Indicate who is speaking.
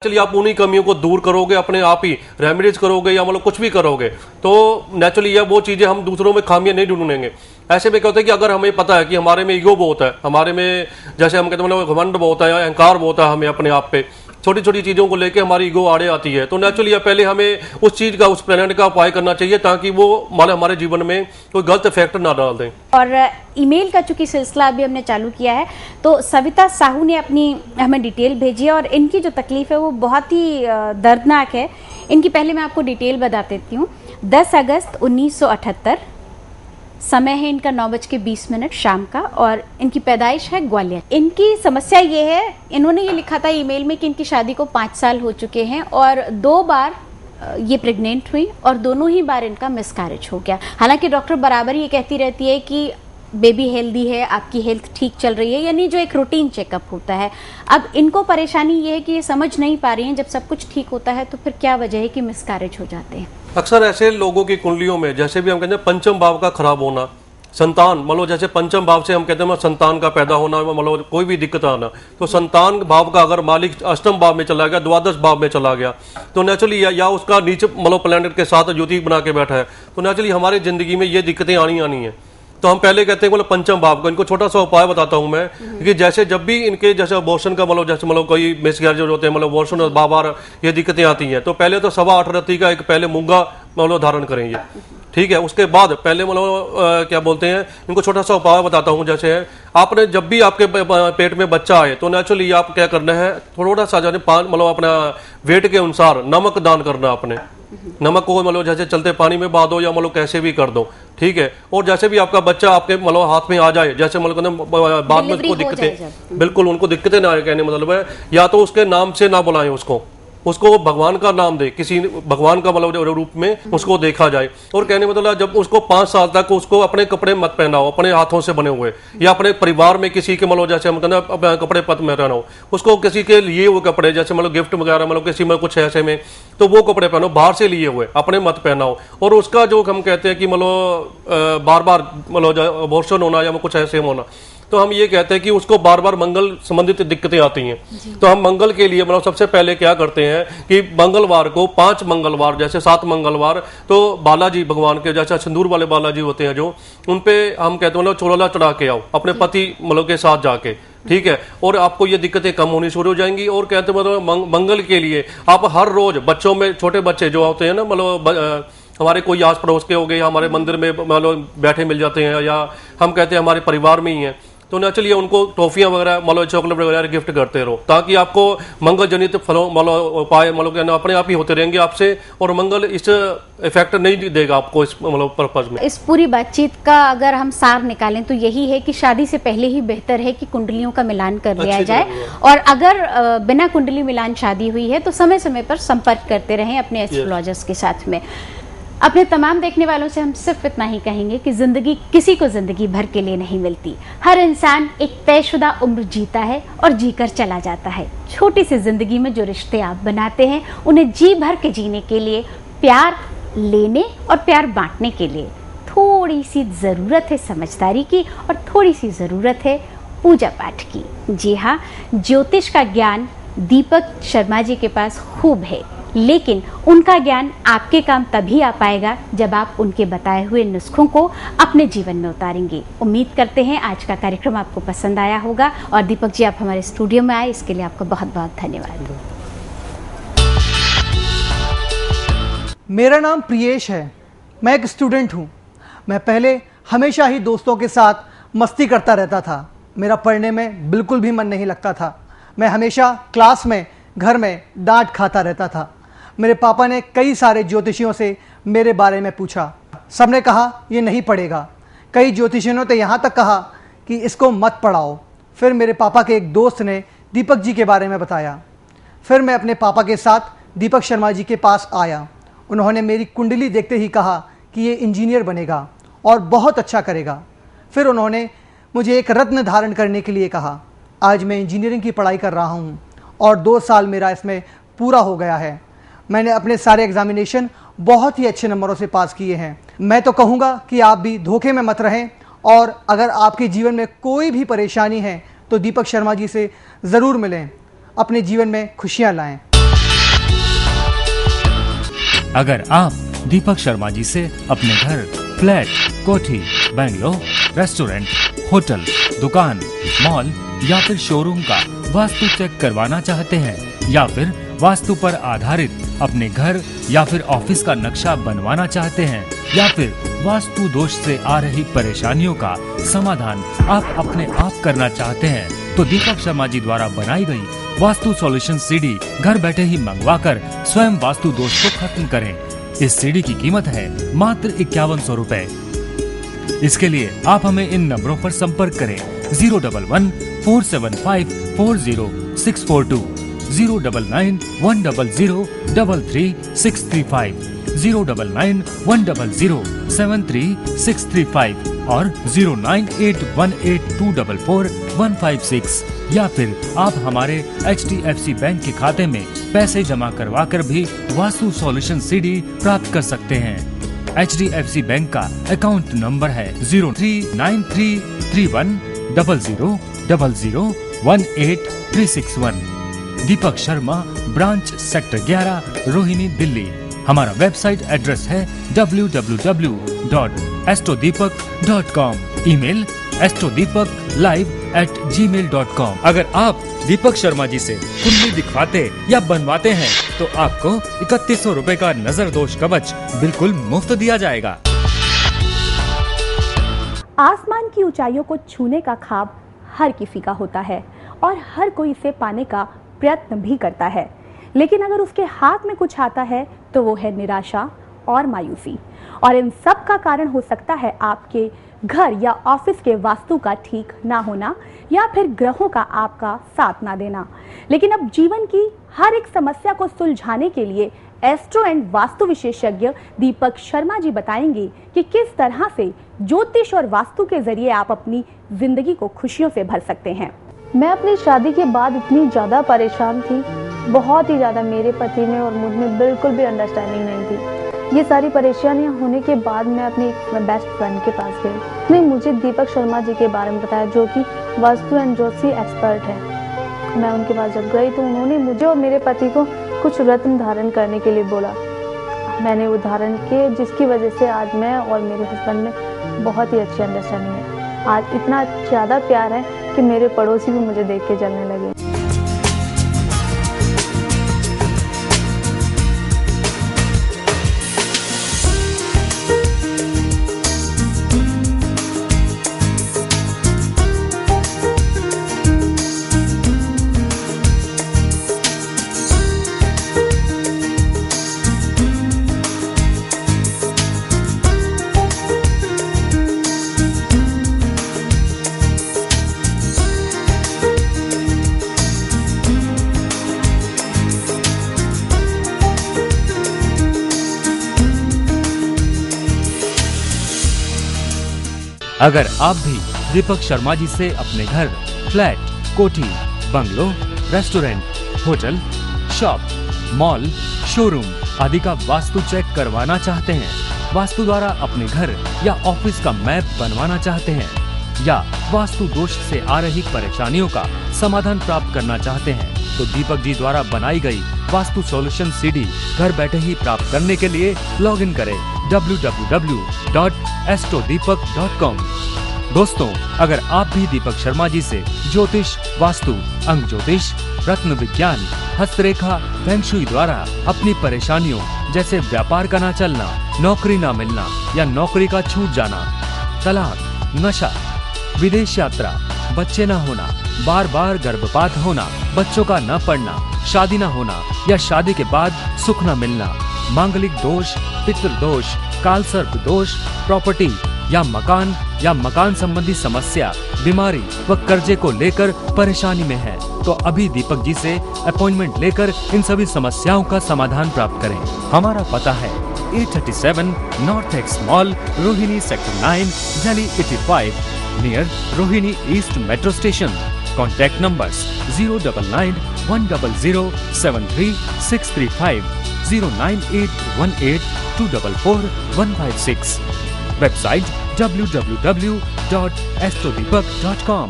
Speaker 1: चलिए आप उन्हीं कमियों को दूर करोगे, अपने आप ही रेमेडीज करोगे या मतलब कुछ भी करोगे तो नेचुरली ये वो चीजें हम दूसरों में खामियां नहीं ढूंढेंगे। ऐसे में क्या होता है कि अगर हमें पता है कि हमारे में ईगो बहुत है, हमारे में जैसे हम कहते हैं मतलब घमंड बहुत है या अहंकार बहुत है, हमें अपने आप पे छोटी छोटी चीजों को लेके हमारी ईगो आड़े आती है, तो नेचुरली पहले हमें उस चीज का, उस प्लेनेट का उपाय करना चाहिए ताकि वो हमारे जीवन में कोई गलत इफेक्ट ना डाल दें।
Speaker 2: और ईमेल का चूंकि सिलसिला अभी हमने चालू किया है तो सविता साहू ने अपनी हमें डिटेल भेजी है और इनकी जो तकलीफ है वो बहुत ही दर्दनाक है। इनकी पहले मैं आपको डिटेल बता देती हूँ। 10 अगस्त 1978 समय है इनका 9:20 शाम का और इनकी पैदाइश है ग्वालियर। इनकी समस्या ये है, इन्होंने ये लिखा था ईमेल में कि इनकी शादी को 5 साल हो चुके हैं और 2 बार ये प्रेग्नेंट हुई और दोनों ही बार इनका मिसकैरेज हो गया। हालांकि डॉक्टर बराबर ये कहती रहती है कि बेबी हेल्दी है, आपकी हेल्थ ठीक चल रही है, यानी जो एक रूटीन चेकअप होता है। अब इनको परेशानी ये है कि ये समझ नहीं पा रही हैं जब सब कुछ ठीक होता है तो फिर क्या वजह है कि मिसकैरेज हो जाते हैं।
Speaker 1: अक्सर ऐसे लोगों की कुंडलियों में जैसे भी हम कहते हैं पंचम भाव का खराब होना, संतान मतलब जैसे पंचम भाव से हम कहते हैं संतान का पैदा होना, मतलब कोई भी दिक्कत आना, तो संतान भाव का अगर मालिक अष्टम भाव में चला गया, द्वादश भाव में चला गया तो नेचुरली या उसका नीचे मतलब प्लैनेट के साथ युति बना के बैठा है तो नेचुरली हमारी जिंदगी में ये दिक्कतें आनी है। तो हम पहले कहते हैं मतलब पंचम भाव का, इनको छोटा सा उपाय बताता हूं मैं कि जैसे जब भी इनके जैसे अबॉर्शन का मतलब जैसे मतलब कोई मिसकैरेज होते हैं, मतलब अबॉर्शन बार बार ये दिक्कतें आती हैं, तो पहले तो 8.25 रत्ती का एक पहले मूंगा मतलब धारण करेंगे, ठीक है। उसके बाद पहले मतलब क्या बोलते हैं, इनको छोटा सा उपाय बताता हूँ। जैसे आपने जब भी आपके पेट में बच्चा आए तो नेचुरली आप क्या करना है, थोड़ा सा जाने मतलब अपना वेट के अनुसार नमक दान करना। अपने नमक को मतलब जैसे चलते पानी में बहा दो या मतलब कैसे भी कर दो, ठीक है। और जैसे भी आपका बच्चा आपके मतलब हाथ में आ जाए, जैसे मतलब बाद में उसको दिक्कतें, बिल्कुल उनको दिक्कतें ना आए, कहने मतलब है या तो उसके नाम से ना बुलाएं उसको भगवान का नाम दे, किसी भगवान का मतलब रूप में उसको देखा जाए। और कहने मतलब जब उसको 5 साल तक उसको अपने कपड़े मत पहनाओ अपने हाथों से बने हुए, या अपने परिवार में किसी के मतलब जैसे हम कहते कपड़े पत में रहना हो, उसको किसी के लिए वो कपड़े जैसे मतलब गिफ्ट वगैरह मतलब किसी में कुछ ऐसे में तो वो कपड़े पहनो, बाहर से लिए हुए अपने मत पहनाओ। और उसका जो हम कहते हैं कि मतलब बार बार मतलब अबॉर्शन होना या कुछ ऐसे होना, तो हम ये कहते हैं कि उसको बार बार मंगल संबंधित दिक्कतें आती हैं। तो हम मंगल के लिए मतलब सबसे पहले क्या करते हैं कि मंगलवार को 5 मंगलवार जैसे 7 मंगलवार तो बालाजी भगवान के जैसे सिंदूर वाले बालाजी होते हैं जो, उनपे हम कहते हैं चोला चढ़ा के आओ अपने पति मतलब के साथ जाके, ठीक है। और आपको ये दिक्कतें कम होनी शुरू हो जाएंगी। और कहते हैं मतलब मंगल के लिए आप हर रोज बच्चों में, छोटे बच्चे जो होते हैं ना मतलब हमारे कोई आस पड़ोस के हो गए, हमारे मंदिर में मतलब बैठे मिल जाते हैं, या हम कहते हैं हमारे परिवार में ही हैं, तो ना चलिए उनको टॉफियां वगैरह मतलब चॉकलेट वगैरह गिफ्ट करते रहो ताकि आपको मंगल जनित फलों मतलब उपाय मतलब अपने आप ही होते रहेंगे आपसे, और मंगल इस इफेक्ट नहीं देगा आपको इस मतलब पर्पज में।
Speaker 2: इस पूरी बातचीत का अगर हम सार निकालें तो यही है कि शादी से पहले ही बेहतर है कि कुंडलियों का मिलान कर लिया जाए, और अगर बिना कुंडली मिलान शादी हुई है तो समय समय पर संपर्क करते रहें अपने एस्ट्रोलॉजर्स के साथ में। अपने तमाम देखने वालों से हम सिर्फ इतना ही कहेंगे कि जिंदगी किसी को जिंदगी भर के लिए नहीं मिलती। हर इंसान एक तयशुदा उम्र जीता है और जीकर चला जाता है। छोटी सी जिंदगी में जो रिश्ते आप बनाते हैं उन्हें जी भर के जीने के लिए, प्यार लेने और प्यार बांटने के लिए थोड़ी सी जरूरत है समझदारी की और थोड़ी सी जरूरत है पूजा पाठ की। जी हाँ, ज्योतिष का ज्ञान दीपक शर्मा जी के पास खूब है, लेकिन उनका ज्ञान आपके काम तभी आ पाएगा जब आप उनके बताए हुए नुस्खों को अपने जीवन में उतारेंगे। उम्मीद करते हैं आज का कार्यक्रम आपको पसंद आया होगा, और दीपक जी आप हमारे स्टूडियो में आए इसके लिए आपका बहुत बहुत धन्यवाद।
Speaker 3: मेरा नाम प्रियेश है, मैं एक स्टूडेंट हूँ। मैं पहले हमेशा ही दोस्तों के साथ मस्ती करता रहता था। मेरा पढ़ने में बिल्कुल भी मन नहीं लगता था। मैं हमेशा क्लास में, घर में डांट खाता रहता था। मेरे पापा ने कई सारे ज्योतिषियों से मेरे बारे में पूछा, सबने कहा ये नहीं पढ़ेगा। कई ज्योतिषियों ने तो यहाँ तक कहा कि इसको मत पढ़ाओ। फिर मेरे पापा के एक दोस्त ने दीपक जी के बारे में बताया। फिर मैं अपने पापा के साथ दीपक शर्मा जी के पास आया। उन्होंने मेरी कुंडली देखते ही कहा कि ये इंजीनियर बनेगा और बहुत अच्छा करेगा। फिर उन्होंने मुझे एक रत्न धारण करने के लिए कहा। आज मैं इंजीनियरिंग की पढ़ाई कर रहा हूँ और 2 साल मेरा इसमें पूरा हो गया है। मैंने अपने सारे एग्जामिनेशन बहुत ही अच्छे नंबरों से पास किए हैं। मैं तो कहूँगा कि आप भी धोखे में मत रहें, और अगर आपके जीवन में कोई भी परेशानी है तो दीपक शर्मा जी से ज़रूर मिलें, अपने जीवन में खुशियाँ लाएं।
Speaker 4: अगर आप दीपक शर्मा जी से अपने घर, फ्लैट, कोठी, बंगलो, रेस्टोरेंट, होटल, दुकान, मॉल या फिर शोरूम का वास्तु चेक करवाना चाहते हैं या फिर वास्तु पर आधारित अपने घर या फिर ऑफिस का नक्शा बनवाना चाहते हैं या फिर वास्तु दोष से आ रही परेशानियों का समाधान आप अपने आप करना चाहते हैं तो दीपक शर्मा जी द्वारा बनाई गई वास्तु सॉल्यूशन सीडी घर बैठे ही मंगवाकर स्वयं वास्तु दोष को खत्म करें। इस सीडी की कीमत है मात्र 5100 रुपए। इसके लिए आप हमें इन नंबरों पर संपर्क करें 011-475-40642, 099-100-33635, 099-100-73635 और 09818244156 या फिर आप हमारे HDFC बैंक के खाते में पैसे जमा करवाकर भी वास्तु सॉल्यूशन सीडी प्राप्त कर सकते हैं। HDFC बैंक का अकाउंट नंबर है 03933100001831। Deepak Sharma, branch sector 11, Rohini, Delhi. हमारा वेबसाइट एड्रेस है www.astrodeepak.com। Email astrodeepak@gmail.com। अगर आप दीपक शर्मा जी से कुंडली दिखवाते या बनवाते हैं तो आपको 3100 रुपए का नजर दोष कवच बिल्कुल मुफ्त दिया जाएगा।
Speaker 5: आसमान की ऊंचाइयों को छूने का ख्वाब हर किसी का होता है और हर कोई इसे पाने का प्रयत्न भी करता है, लेकिन अगर उसके हाथ में कुछ आता है तो वो है निराशा और मायूसी। और इन सब का कारण हो सकता है आपके घर या ऑफिस के वास्तु का ठीक ना होना या फिर ग्रहों का आपका साथ ना देना। लेकिन अब जीवन की हर एक समस्या को सुलझाने के लिए एस्ट्रो एंड वास्तु विशेषज्ञ दीपक शर्मा जी बताएंगे कि किस तरह से ज्योतिष और वास्तु के जरिए आप अपनी जिंदगी को खुशियों से भर सकते हैं।
Speaker 6: मैं अपनी शादी के बाद इतनी ज़्यादा परेशान थी, बहुत ही ज़्यादा। मेरे पति में और मुझ में बिल्कुल भी अंडरस्टैंडिंग नहीं थी। ये सारी परेशानियां होने के बाद मैं अपनी बेस्ट फ्रेंड के पास गई। उसने मुझे दीपक शर्मा जी के बारे में बताया, जो कि वास्तु एंड ज्योतिषी एक्सपर्ट है। मैं उनके पास जब गई तो उन्होंने मुझे और मेरे पति को कुछ रत्न धारण करने के लिए बोला। मैंने वो धारण किए, जिसकी वजह से आज मैं और मेरे हस्बैंड में बहुत ही अच्छी अंडरस्टैंडिंग है। आज इतना ज़्यादा प्यार है कि मेरे पड़ोसी भी मुझे देख के जलने लगे।
Speaker 4: अगर आप भी दीपक शर्मा जी से अपने घर, फ्लैट, कोठी, bungalow, restaurant, hotel, shop, mall, showroom आदि का वास्तु चेक करवाना चाहते हैं, वास्तु द्वारा अपने घर या ऑफिस का मैप बनवाना चाहते हैं या वास्तु दोष से आ रही परेशानियों का समाधान प्राप्त करना चाहते हैं तो दीपक जी द्वारा बनाई गई वास्तु सॉल्यूशन सीडी घर बैठे ही प्राप्त करने के लिए लॉग इन करें www.astrodeepak.com। दोस्तों, अगर आप भी दीपक शर्मा जी से ज्योतिष, वास्तु, अंग ज्योतिष, रत्न विज्ञान, हस्तरेखा, फेंग शुई द्वारा अपनी परेशानियों जैसे व्यापार का ना चलना, नौकरी ना मिलना या नौकरी का छूट जाना, तलाक, नशा, विदेश यात्रा, बच्चे न होना, बार बार गर्भपात होना, बच्चों का न पढ़ना, शादी न होना या शादी के बाद सुख न मिलना, मांगलिक दोष, पितृ दोष, कालसर्प दोष, प्रॉपर्टी या मकान संबंधी समस्या, बीमारी व कर्जे को लेकर परेशानी में है तो अभी दीपक जी से अपॉइंटमेंट लेकर इन सभी समस्याओं का समाधान प्राप्त करें। हमारा पता है 837 north x mall, Rohini sector 9, Delhi 85, near Rohini east metro station. Contact numbers 099-100-73635, 09818244156. Website www.astrodeepak.com.